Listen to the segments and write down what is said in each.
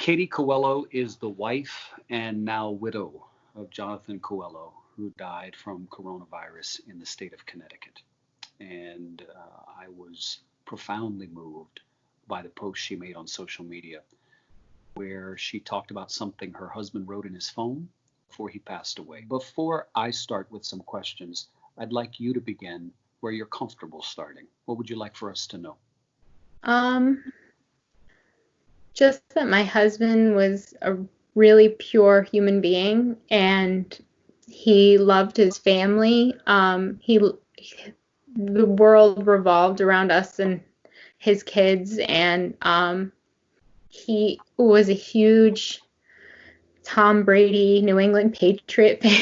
Katie Coelho is the wife and now widow of Jonathan Coelho, who died from coronavirus in the state of Connecticut. And I was profoundly moved by the post she made on social media, where she talked about something her husband wrote in his phone before he passed away. Before I start with some questions, I'd like you to begin where you're comfortable starting. What would you like for us to know? Just that my husband was a really pure human being, and he loved his family. The world revolved around us and his kids, and he was a huge Tom Brady New England Patriot fan.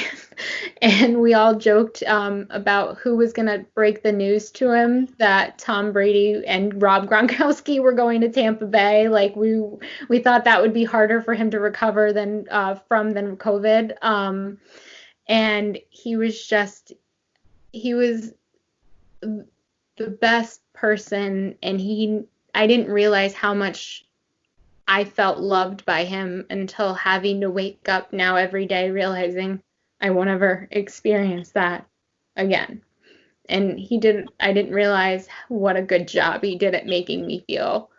And we all joked about who was going to break the news to him that Tom Brady and Rob Gronkowski were going to Tampa Bay. Like we thought that would be harder for him to recover than COVID. And he was the best person, and I didn't realize how much I felt loved by him until having to wake up now every day realizing I won't ever experience that again. And I didn't realize what a good job he did at making me feel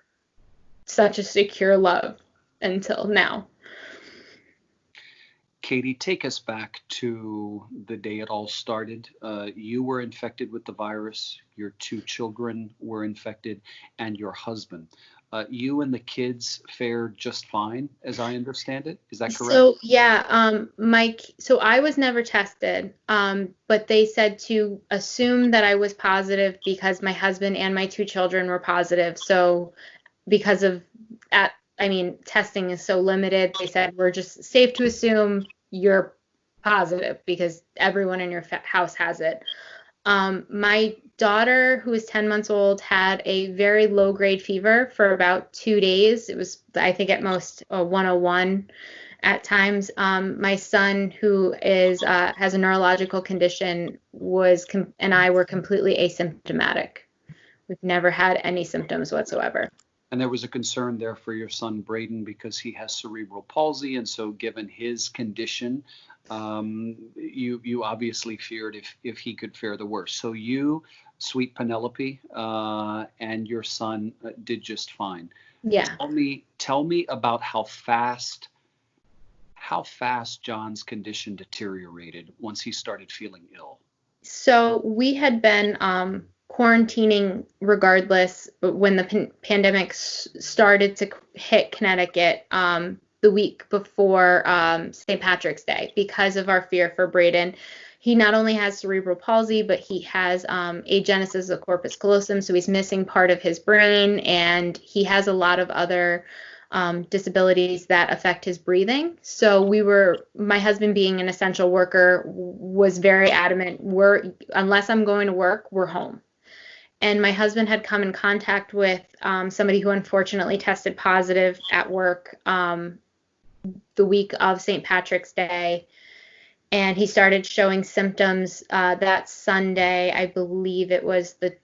such a secure love until now. Katie, take us back to the day it all started. You were infected with the virus, your 2 children were infected, and your husband. You and the kids fared just fine, as I understand it. Is that correct? So yeah, so I was never tested, but they said to assume that I was positive because my husband and my 2 children were positive. So because of testing is so limited, they said we're just safe to assume you're positive because everyone in your house has it. My daughter, who is 10 months old, had a very low grade fever for about 2 days. It was, I think, at most a 101 at times. My son, who has a neurological condition, and I were completely asymptomatic. We've never had any symptoms whatsoever. And there was a concern there for your son, Braedyn, because he has cerebral palsy. And so given his condition, you obviously feared if he could fare the worst. So you, sweet Penelope, and your son did just fine. Yeah. Tell me about how fast John's condition deteriorated once he started feeling ill. So we had been quarantining regardless when the pandemic started to hit Connecticut the week before St. Patrick's Day because of our fear for Braedyn. He not only has cerebral palsy, but he has agenesis of corpus callosum, so he's missing part of his brain, and he has a lot of other disabilities that affect his breathing. So my husband, being an essential worker, was very adamant, unless I'm going to work, we're home. And my husband had come in contact with somebody who unfortunately tested positive at work the week of St. Patrick's Day. And he started showing symptoms that Sunday. I believe it was the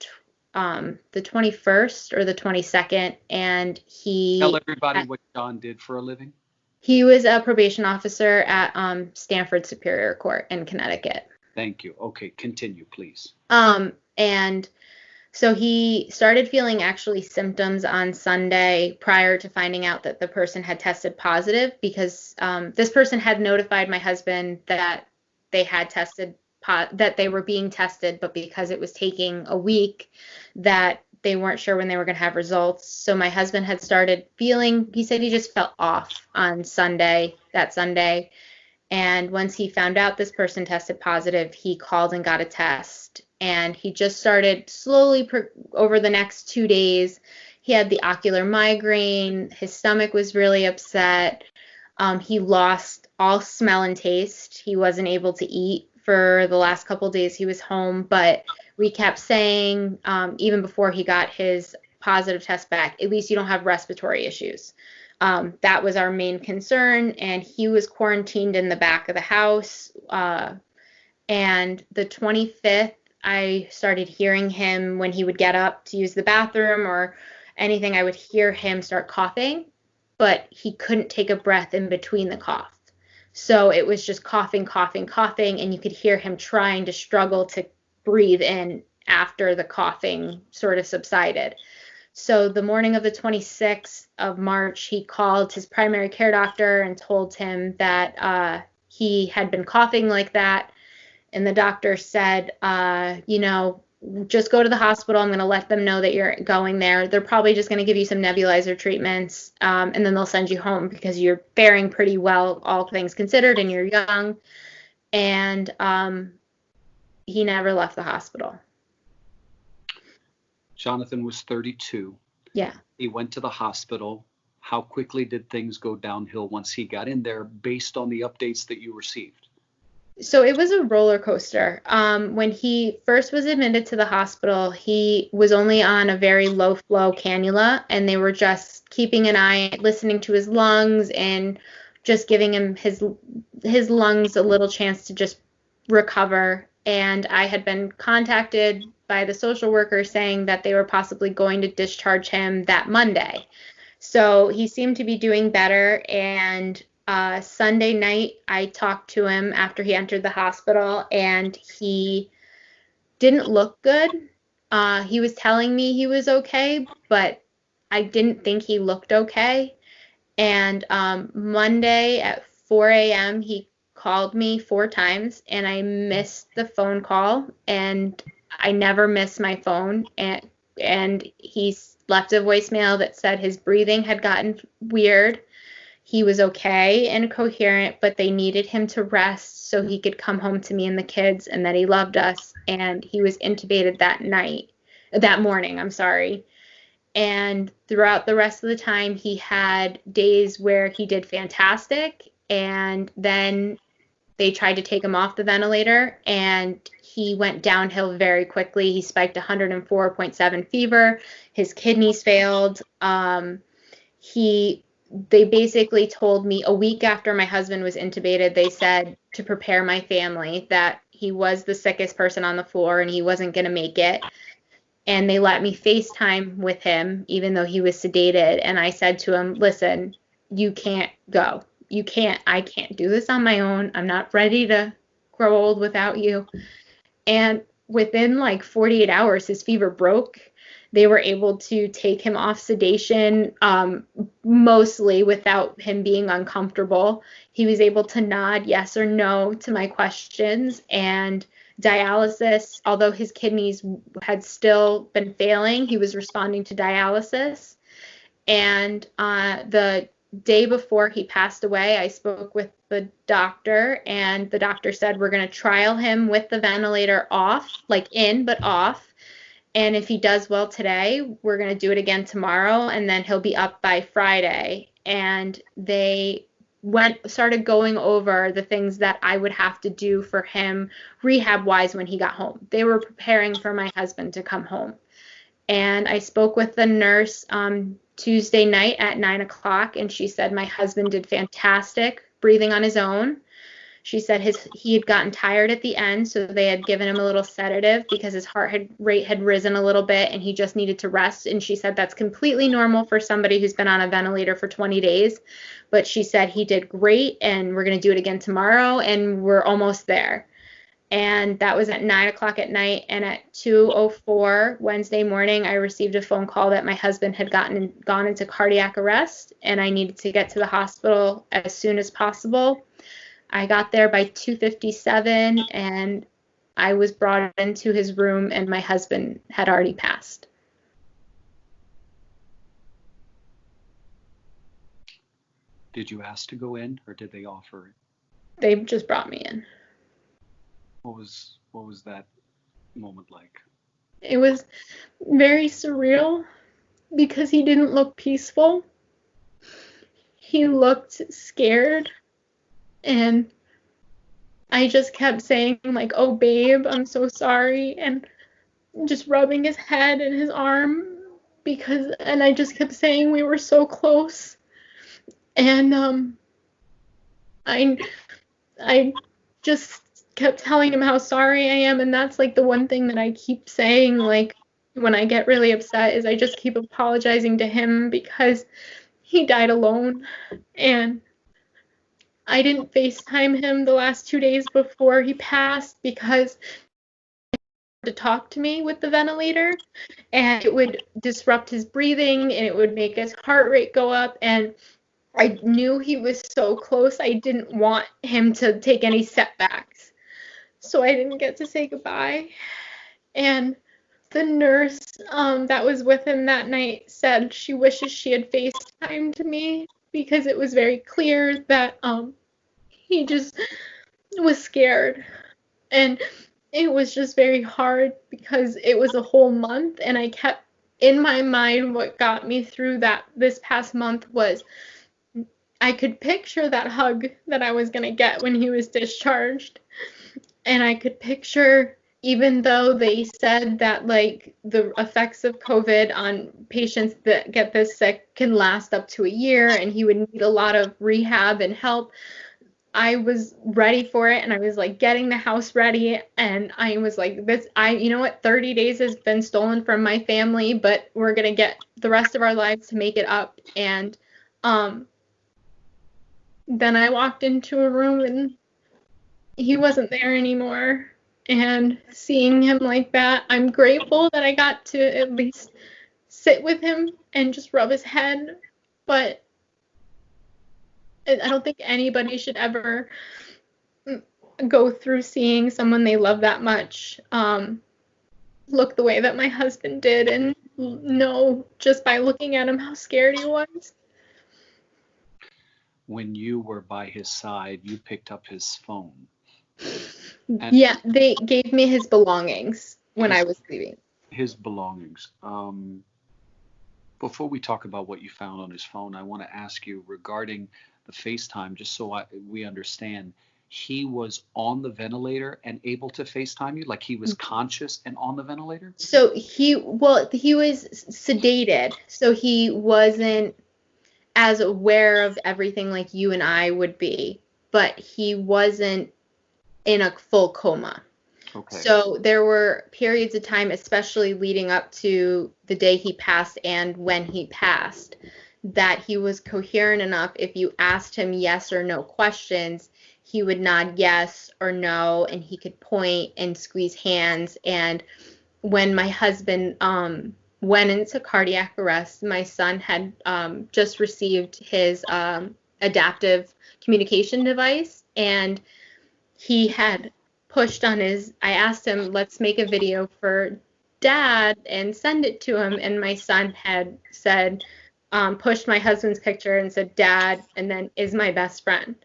21st or the 22nd. And Tell everybody what John did for a living. He was a probation officer at Stanford Superior Court in Connecticut. Thank you. Okay, continue, please. And so he started feeling actually symptoms on Sunday prior to finding out that the person had tested positive, because this person had notified my husband that they had tested that they were being tested, but because it was taking a week, that they weren't sure when they were going to have results. So my husband had started feeling, he said he just felt off on that Sunday. And once he found out this person tested positive, he called and got a test. And he just started slowly over the next 2 days. He had the ocular migraine. His stomach was really upset. He lost all smell and taste. He wasn't able to eat for the last couple of days he was home. But we kept saying, even before he got his positive test back, at least you don't have respiratory issues. That was our main concern. And he was quarantined in the back of the house. And the 25th, I started hearing him when he would get up to use the bathroom or anything. I would hear him start coughing. but he couldn't take a breath in between the cough. So it was just coughing, coughing, coughing, and you could hear him trying to struggle to breathe in after the coughing sort of subsided. So the morning of the 26th of March, he called his primary care doctor and told him that he had been coughing like that. And the doctor said, just go to the hospital. I'm going to let them know that you're going there. They're probably just going to give you some nebulizer treatments, and then they'll send you home because you're faring pretty well, all things considered, and you're young. And he never left the hospital. Jonathan was 32. Yeah. He went to the hospital. How quickly did things go downhill once he got in there based on the updates that you received? So it was a roller coaster. When he first was admitted to the hospital, he was only on a very low flow cannula, and they were just keeping an eye, listening to his lungs and just giving him his lungs a little chance to just recover. And I had been contacted by the social worker saying that they were possibly going to discharge him that Monday. So he seemed to be doing better, and Sunday night, I talked to him after he entered the hospital, and he didn't look good. He was telling me he was okay, but I didn't think he looked okay. And Monday at 4 a.m., he called me 4 times, and I missed the phone call, and I never miss my phone. And he left a voicemail that said his breathing had gotten weird. He was okay and coherent, but they needed him to rest so he could come home to me and the kids, and that he loved us. And he was intubated that morning. And throughout the rest of the time, he had days where he did fantastic, and then they tried to take him off the ventilator, and he went downhill very quickly. He spiked 104.7 fever. His kidneys failed. They basically told me a week after my husband was intubated, they said to prepare my family that he was the sickest person on the floor and he wasn't going to make it. And they let me FaceTime with him, even though he was sedated. And I said to him, listen, you can't go. I can't do this on my own. I'm not ready to grow old without you. And within like 48 hours, his fever broke. They were able to take him off sedation, mostly without him being uncomfortable. He was able to nod yes or no to my questions. And dialysis, although his kidneys had still been failing, he was responding to dialysis. And the day before he passed away, I spoke with the doctor, and the doctor said, we're going to trial him with the ventilator off, like in, but off. And if he does well today, we're going to do it again tomorrow, and then he'll be up by Friday. And they started going over the things that I would have to do for him rehab-wise when he got home. They were preparing for my husband to come home. And I spoke with the nurse Tuesday night at 9 o'clock, and she said my husband did fantastic breathing on his own. She said he had gotten tired at the end, so they had given him a little sedative because his heart rate had risen a little bit and he just needed to rest. And she said that's completely normal for somebody who's been on a ventilator for 20 days. But she said he did great, and we're going to do it again tomorrow, and we're almost there. And that was at 9 o'clock at night. And at 2:04 Wednesday morning, I received a phone call that my husband had gone into cardiac arrest, and I needed to get to the hospital as soon as possible. I got there by 2:57, and I was brought into his room, and my husband had already passed. Did you ask to go in, or did they offer it? They just brought me in. What was that moment like? It was very surreal because he didn't look peaceful. He looked scared. And I just kept saying, like, oh, babe, I'm so sorry. And just rubbing his head and his arm and I just kept saying we were so close. And I just kept telling him how sorry I am. And that's like the one thing that I keep saying, like, when I get really upset, is I just keep apologizing to him because he died alone, and I didn't FaceTime him the last 2 days before he passed because to talk to me with the ventilator, and it would disrupt his breathing and it would make his heart rate go up, and I knew he was so close. I didn't want him to take any setbacks. So I didn't get to say goodbye. And the nurse that was with him that night said she wishes she had FaceTimed me because it was very clear that he just was scared. And it was just very hard because it was a whole month, and I kept in my mind what got me through that this past month was I could picture that hug that I was going to get when he was discharged. And I could picture, even though they said that like the effects of COVID on patients that get this sick can last up to a year and he would need a lot of rehab and help, I was ready for it, and I was like getting the house ready, and I was like, you know what, 30 days has been stolen from my family, but we're going to get the rest of our lives to make it up. And um, then I walked into a room and he wasn't there anymore. And seeing him like that, I'm grateful that I got to at least sit with him and just rub his head. But I don't think anybody should ever go through seeing someone they love that much look the way that my husband did, and know just by looking at him how scared he was. When you were by his side, you picked up his phone. And yeah, they gave me his belongings when I was leaving. His belongings. Before we talk about what you found on his phone, I want to ask you regarding the FaceTime, just so we understand. He was on the ventilator and able to FaceTime you, like he was conscious and on the ventilator? So he was sedated, so he wasn't as aware of everything like you and I would be, but he wasn't in a full coma. Okay. So there were periods of time, especially leading up to the day he passed and when he passed, that he was coherent enough. If you asked him yes or no questions, he would nod yes or no, and he could point and squeeze hands. And when my husband went into cardiac arrest, my son had just received his adaptive communication device, and he had pushed on I asked him, let's make a video for Dad and send it to him. And my son had said, pushed my husband's picture and said, Dad, and then is my best friend.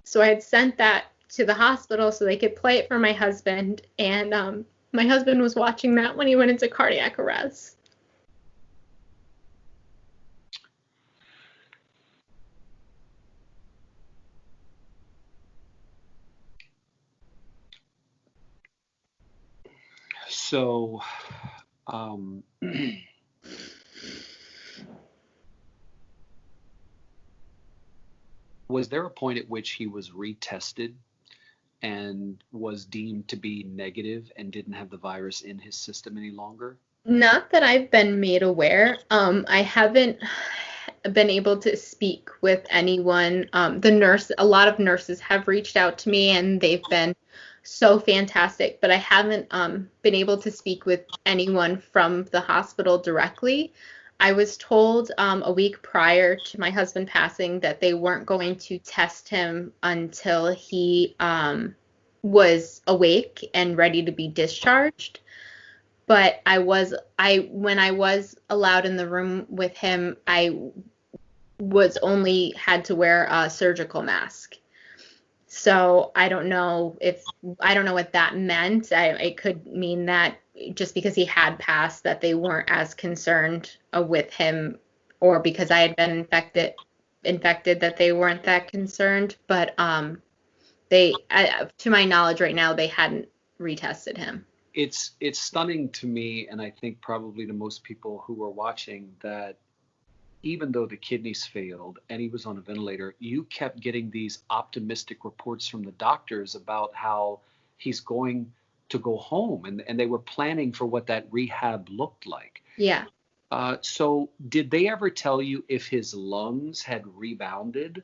So I had sent that to the hospital so they could play it for my husband. And my husband was watching that when he went into cardiac arrest. So, was there a point at which he was retested and was deemed to be negative and didn't have the virus in his system any longer? Not that I've been made aware. I haven't been able to speak with anyone. A lot of nurses have reached out to me, and they've been so fantastic, but I haven't been able to speak with anyone from the hospital directly. I was told a week prior to my husband passing that they weren't going to test him until he was awake and ready to be discharged. But when I was allowed in the room with him, I was only had to wear a surgical mask. So I don't know what that meant. It could mean that just because he had passed, that they weren't as concerned with him, or because I had been infected that they weren't that concerned. But to my knowledge right now, they hadn't retested him. It's stunning to me, and I think probably to most people who are watching, that even though the kidneys failed and he was on a ventilator, you kept getting these optimistic reports from the doctors about how he's going to go home, and they were planning for what that rehab looked like. Yeah. So did they ever tell you if his lungs had rebounded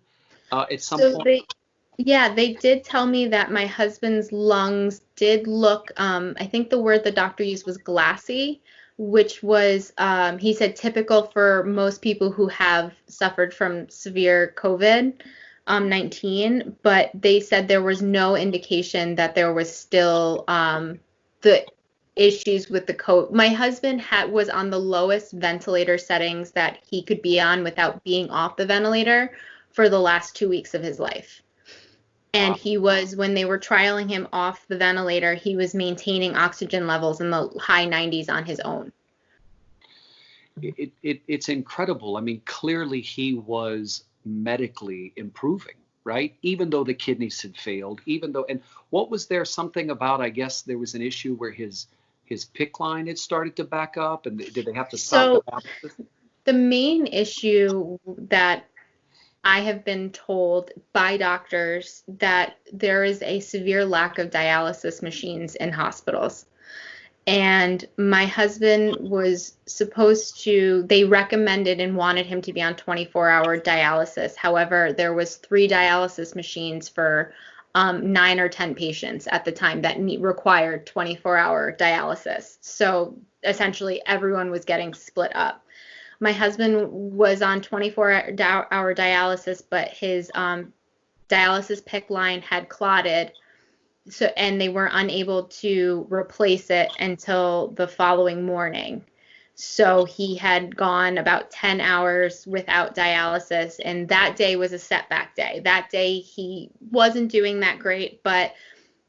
at some So point? they did tell me that my husband's lungs did look, I think the word the doctor used was glassy, which was, he said, typical for most people who have suffered from severe COVID 19, but they said there was no indication that there was still the issues with the COVID. My husband was on the lowest ventilator settings that he could be on without being off the ventilator for the last 2 weeks of his life. And Wow. he was, when they were trialing him off the ventilator, he was maintaining oxygen levels in the high 90s on his own. It's incredible. I mean, clearly he was medically improving, right? Even though the kidneys had failed, and what was there something about, I guess there was an issue where his PICC line had started to back up, and did they have to stop the So dialysis? the main issue that I have been told by doctors that there is a severe lack of dialysis machines in hospitals. And my husband was supposed to, they recommended and wanted him to be on 24-hour dialysis. However, there was 3 dialysis machines for 9 or 10 patients at the time that required 24-hour dialysis. So essentially everyone was getting split up. My husband was on 24-hour dialysis, but his dialysis PICC line had clotted, and they were unable to replace it until the following morning. So he had gone about 10 hours without dialysis, and that day was a setback day. That day he wasn't doing that great, but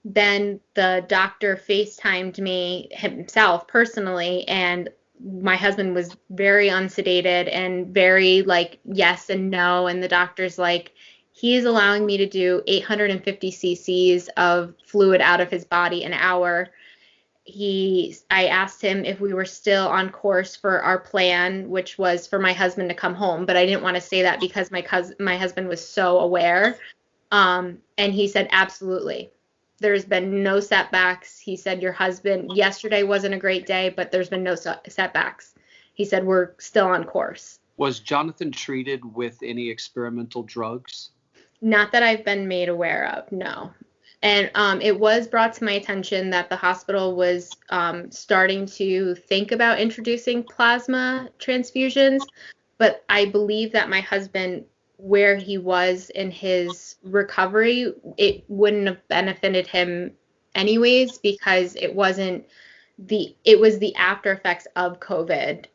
then the doctor FaceTimed me himself personally, and my husband was very unsedated and very like yes and no, and the doctor's like, he is allowing me to do 850 cc's of fluid out of his body an hour. I asked him if we were still on course for our plan, which was for my husband to come home, but I didn't want to say that because my husband was so aware. And he said absolutely. There's been no setbacks. He said, your husband, yesterday wasn't a great day, but there's been no setbacks. He said, we're still on course. Was Jonathan treated with any experimental drugs? Not that I've been made aware of, no. And it was brought to my attention that the hospital was starting to think about introducing plasma transfusions, but I believe that my husband, where he was in his recovery, it wouldn't have benefited him anyways, because it was the after effects of COVID,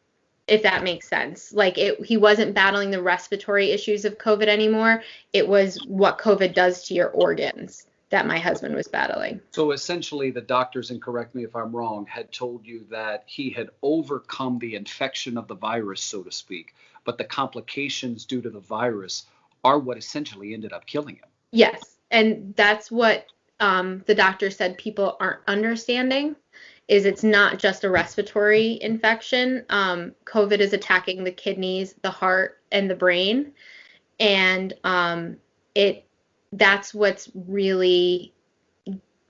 if that makes sense. Like he wasn't battling the respiratory issues of COVID anymore. It was what COVID does to your organs that my husband was battling. So essentially the doctors, and correct me if I'm wrong, had told you that he had overcome the infection of the virus, so to speak, but the complications due to the virus are what essentially ended up killing him. Yes, and that's what the doctor said people aren't understanding, is it's not just a respiratory infection. COVID is attacking the kidneys, the heart, and the brain, and that's what's really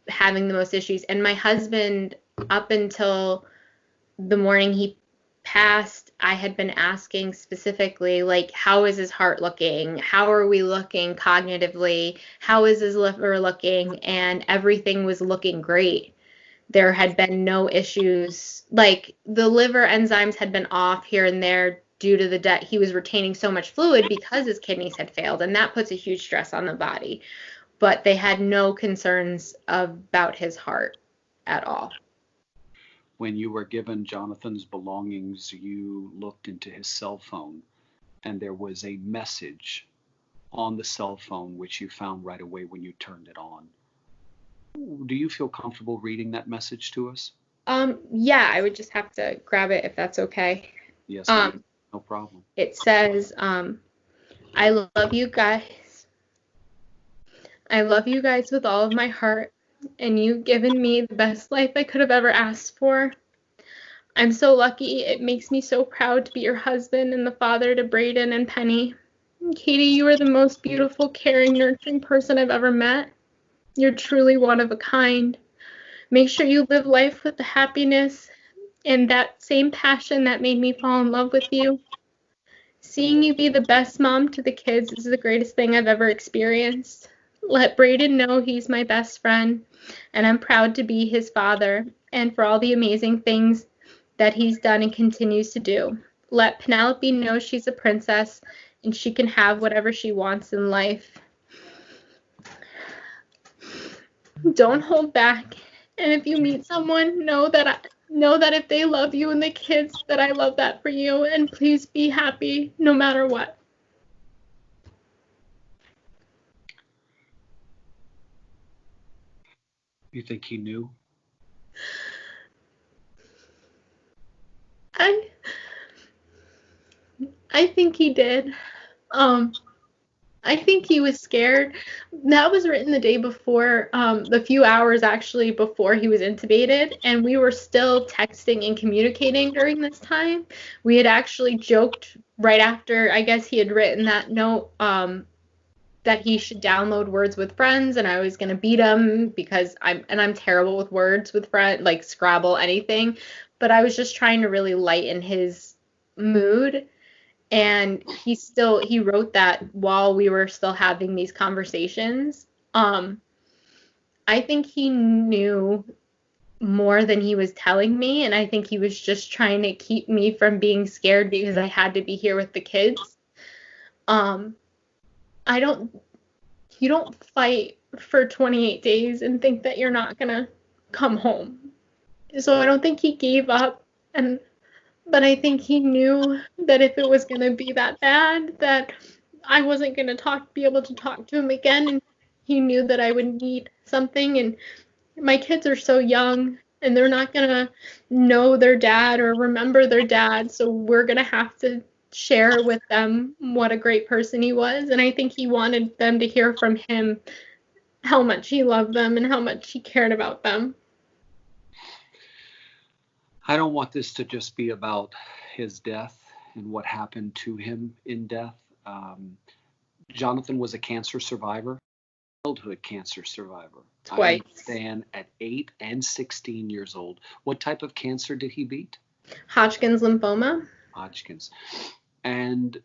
having the most issues. And my husband, up until the morning he passed, I had been asking specifically, like, how is his heart looking? How are we looking cognitively? How is his liver looking? And everything was looking great. There had been no issues. Like, the liver enzymes had been off here and there due to he was retaining so much fluid because his kidneys had failed, and that puts a huge stress on the body. But they had no concerns about his heart at all. When you were given Jonathan's belongings, you looked into his cell phone, and there was a message on the cell phone which you found right away when you turned it on. Do you feel comfortable reading that message to us? Yeah, I would just have to grab it if that's okay. Yes, ma'am. No problem. It says, I love you guys. I love you guys with all of my heart, and you've given me the best life I could have ever asked for. I'm so lucky. It makes me so proud to be your husband and the father to Braedyn and Penny. Katie, you are the most beautiful, caring, nurturing person I've ever met. You're truly one of a kind. Make sure you live life with the happiness And that same passion that made me fall in love with you, seeing you be the best mom to the kids is the greatest thing I've ever experienced. Let Braedyn know he's my best friend, and I'm proud to be his father, and for all the amazing things that he's done and continues to do. Let Penelope know she's a princess, and she can have whatever she wants in life. Don't hold back. And if you meet someone, know that if they love you and the kids, that I love that for you. And please be happy no matter what. You think he knew? I think he did. I think he was scared. That was written the day before, the few hours actually before he was intubated, and we were still texting and communicating during this time. We had actually joked right after, I guess he had written that note, that he should download Words with Friends, and I was gonna beat him because I'm terrible with words with friends, like Scrabble, anything. But I was just trying to really lighten his mood, and he wrote that while we were still having these conversations. I think he knew more than he was telling me, and I think he was just trying to keep me from being scared because I had to be here with the kids. I don't You don't fight for 28 days and think that you're not gonna come home. So I don't think he gave up, but I think he knew that if it was gonna be that bad, that I wasn't gonna be able to talk to him again, and he knew that I would need something. And my kids are so young, and they're not gonna know their dad or remember their dad, so we're gonna have to share with them what a great person he was. And I think he wanted them to hear from him how much he loved them and how much he cared about them. I don't want this to just be about his death and what happened to him in death. Jonathan was a cancer survivor, childhood cancer survivor. I Twice. understand at 8 and 16 years old. What type of cancer did he beat? Hodgkin's lymphoma. Hodgkin's. And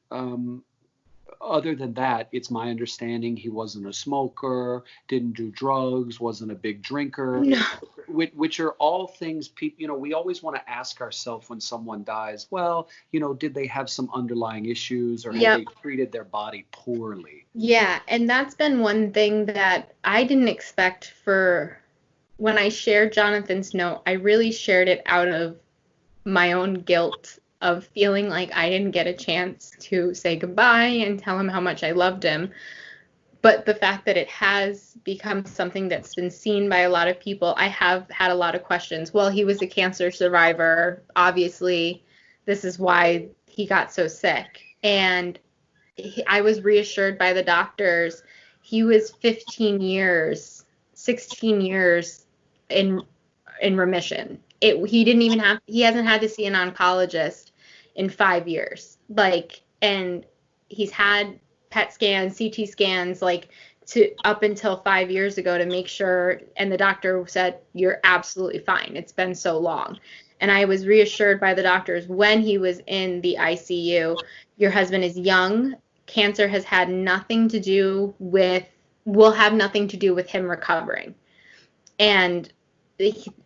other than that, it's my understanding he wasn't a smoker, didn't do drugs, wasn't a big drinker, No. which are all things people, we always want to ask ourselves when someone dies, well, did they have some underlying issues or have they treated their body poorly? Yeah, and that's been one thing that I didn't expect. For when I shared Jonathan's note, I really shared it out of my own guilt of feeling like I didn't get a chance to say goodbye and tell him how much I loved him. But the fact that it has become something that's been seen by a lot of people, I have had a lot of questions. Well, he was a cancer survivor. Obviously, this is why he got so sick. And I was reassured by the doctors. He was 15 years, 16 years in remission. He hasn't had to see an oncologist in 5 years. And he's had PET scans, CT scans, to up until 5 years ago to make sure. And the doctor said, you're absolutely fine. It's been so long. And I was reassured by the doctors when he was in the ICU, your husband is young. Cancer has had nothing to do with, will have nothing to do with him recovering. And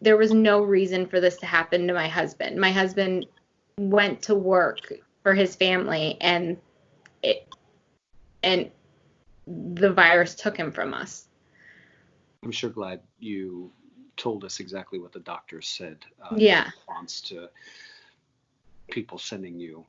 there was no reason for this to happen to my husband. My husband went to work for his family, and the virus took him from us. I'm sure glad you told us exactly what the doctors said in response to people sending you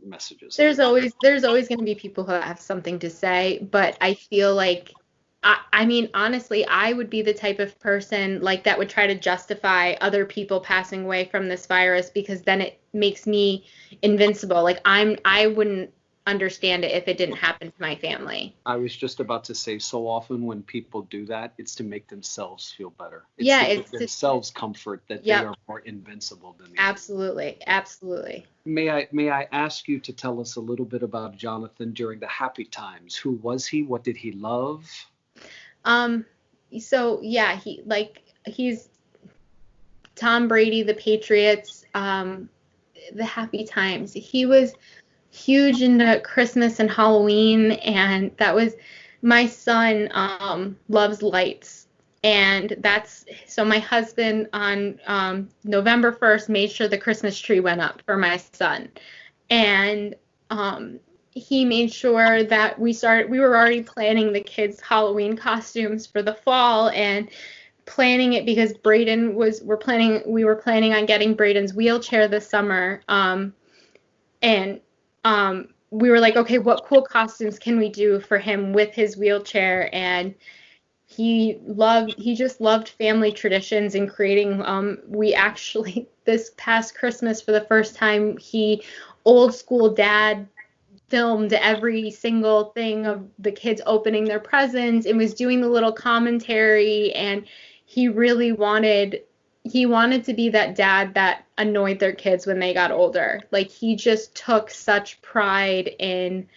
messages. There's always going to be people who have something to say, but I feel like, I mean, honestly, I would be the type of person that would try to justify other people passing away from this virus, because then it makes me invincible. I wouldn't understand it if it didn't happen to my family. I was just about to say, so often when people do that, it's to make themselves feel better. It's to give themselves comfort that they are more invincible than the Absolutely. May I ask you to tell us a little bit about Jonathan during the happy times? Who was he? What did he love? So yeah, he's Tom Brady, the Patriots, the happy times. He was huge into Christmas and Halloween, and that was my son loves lights. And that's so my husband on November 1st made sure the Christmas tree went up for my son. And he made sure that we were already planning the kids' Halloween costumes for the fall, and planning it because we were planning on getting Braedyn's wheelchair this summer. And we were like, okay, what cool costumes can we do for him with his wheelchair? And he just loved family traditions and creating. We actually, this past Christmas, for the first time, old school dad filmed every single thing of the kids opening their presents and was doing the little commentary, and he really wanted to be that dad that annoyed their kids when they got older. Like, he just took such pride in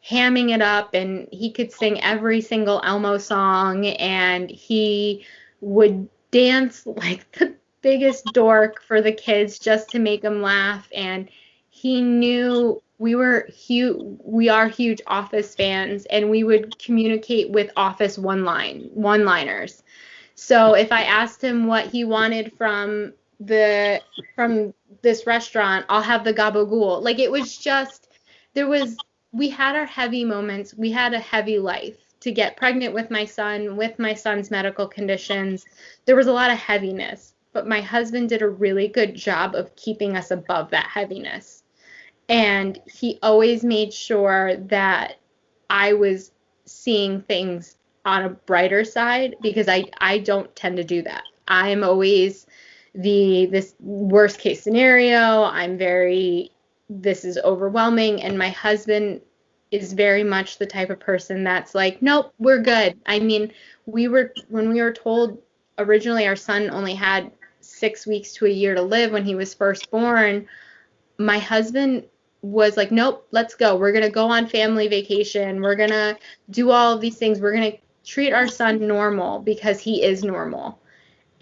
hamming it up, and he could sing every single Elmo song, and he would dance like the biggest dork for the kids just to make them laugh. And he knew we are huge Office fans, and we would communicate with Office one-liners. So if I asked him what he wanted from this restaurant, I'll have the gabagool. Like, it was just, we had our heavy moments. We had a heavy life. To get pregnant with my son's medical conditions, there was a lot of heaviness. But my husband did a really good job of keeping us above that heaviness. And he always made sure that I was seeing things on a brighter side, because I don't tend to do that. I'm always this worst case scenario. This is overwhelming. And my husband is very much the type of person that's like, nope, we're good. I mean, when we were told originally our son only had 6 weeks to a year to live when he was first born, my husband was like, nope, let's go. We're going to go on family vacation. We're going to do all of these things. We're going to treat our son normal because he is normal.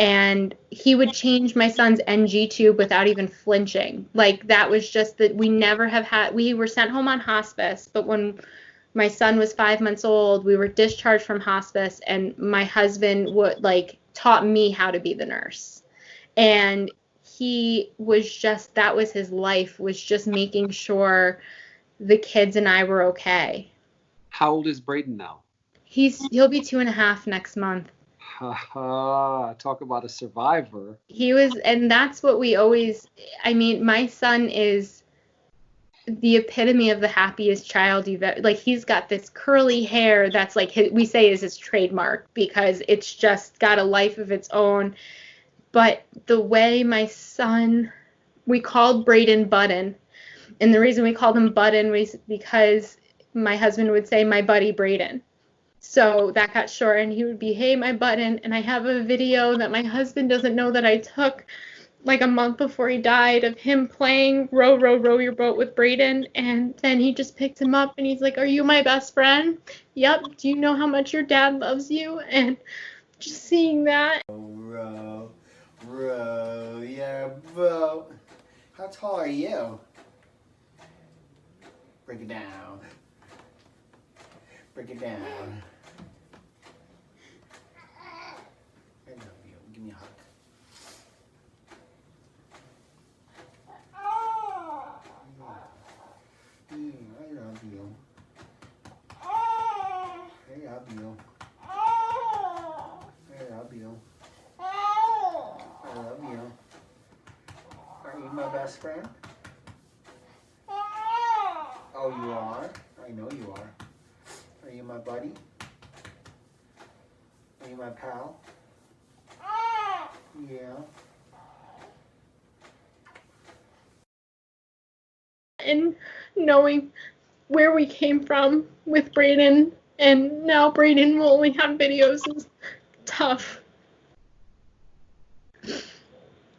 And he would change my son's NG tube without even flinching. Like, that was just that we were sent home on hospice, but when my son was 5 months old, we were discharged from hospice, and my husband taught me how to be the nurse. And that was his life, was just making sure the kids and I were okay. How old is Braedyn now? He'll be 2.5 next month. Talk about a survivor. And that's what my son is the epitome of the happiest child you've ever, like, he's got this curly hair that's like we say is his trademark, because it's just got a life of its own. But the way my son, we called Braedyn Button, and the reason we called him Button was because my husband would say, my buddy Braedyn. So that got short, and he would be, hey, my Button. And I have a video that my husband doesn't know that I took like a month before he died of him playing row, row, row your boat with Braedyn. And then he just picked him up, and he's like, are you my best friend? Yep. Do you know how much your dad loves you? And just seeing that. Row your boat. How tall are you? Break it down. Break it down. I love you. Give me a hug. I love you. I love you. I love you. I love you. Are you my best friend? Oh, you are? I know you are. Are you my buddy? Are you my pal? Yeah. And knowing where we came from with Braedyn, and now Braedyn will only have videos, is tough.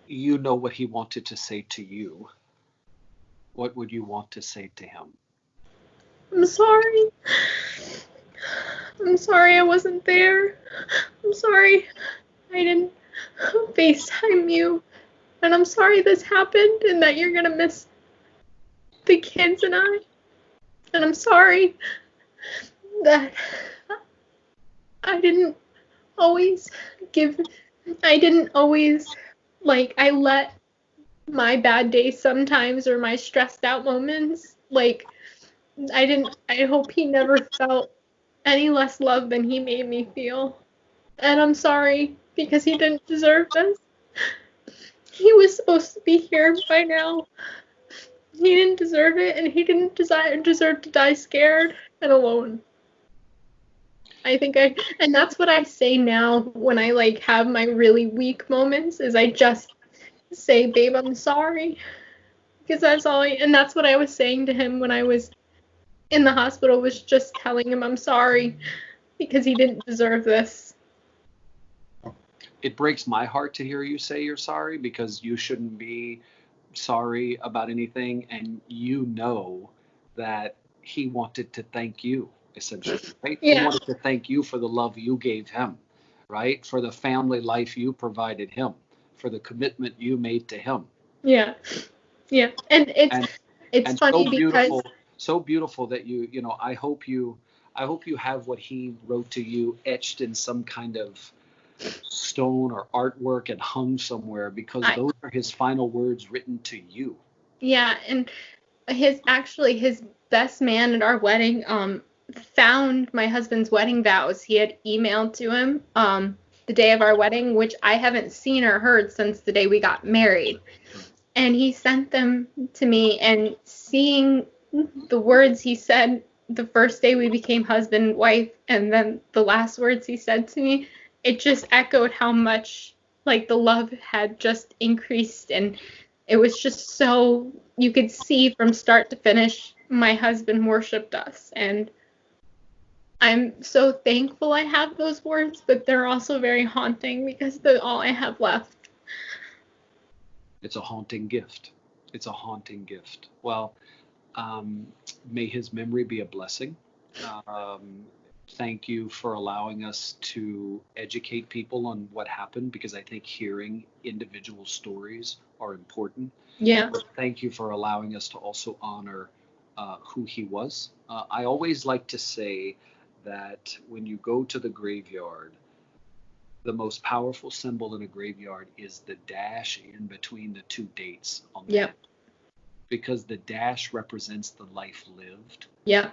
You know what he wanted to say to you. What would you want to say to him? I'm sorry. I'm sorry I wasn't there. I'm sorry I didn't FaceTime you. And I'm sorry this happened and that you're gonna miss the kids and I. And I'm sorry that I didn't always give, I didn't always, like, I let my bad days sometimes or my stressed out moments, like, I hope he never felt any less love than he made me feel. And I'm sorry because he didn't deserve this. He was supposed to be here by now. He didn't deserve it, and he didn't deserve to die scared and alone. And that's what I say now when I like have my really weak moments, is I just say, babe, I'm sorry. Because and that's what I was saying to him when I was in the hospital, was just telling him I'm sorry because he didn't deserve this. It breaks my heart to hear you say you're sorry, because you shouldn't be sorry about anything, and you know that he wanted to thank you, essentially, right? He wanted to thank you for the love you gave him, right? For the family life you provided him, for the commitment you made to him. Yeah. And it's funny so because so beautiful that I hope you have what he wrote to you etched in some kind of stone or artwork and hung somewhere, because those are his final words written to you. Yeah, and his best man at our wedding found my husband's wedding vows. He had emailed to him the day of our wedding, which I haven't seen or heard since the day we got married. And he sent them to me, and seeing the words he said the first day we became husband and wife, and then the last words he said to me, it just echoed how much like the love had just increased. And it was just so, you could see from start to finish, my husband worshiped us. And I'm so thankful I have those words, but they're also very haunting because they're all I have left. It's a haunting gift. It's a haunting gift. Well, may his memory be a blessing. Thank you for allowing us to educate people on what happened, because I think hearing individual stories are important. Yeah. But thank you for allowing us to also honor who he was. I always like to say that when you go to the graveyard, the most powerful symbol in a graveyard is the dash in between the two dates on the Yep. because the dash represents the life lived. Yeah.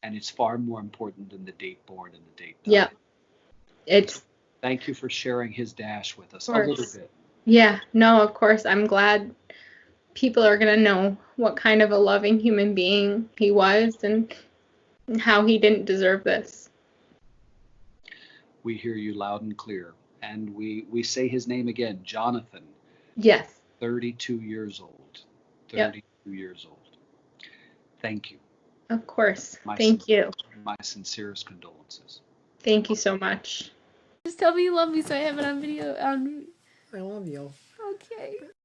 And it's far more important than the date born and the date died. Yeah. It's. Thank you for sharing his dash with us a little bit. Yeah. No, of course. I'm glad people are going to know what kind of a loving human being he was and how he didn't deserve this. We hear you loud and clear. And we say his name again, Jonathan. Yes. 32 years old. 32 years old. Thank you. Of course. Thank you. My sincerest condolences. Thank you so much. Just tell me you love me so I have it on video. I love you. Okay.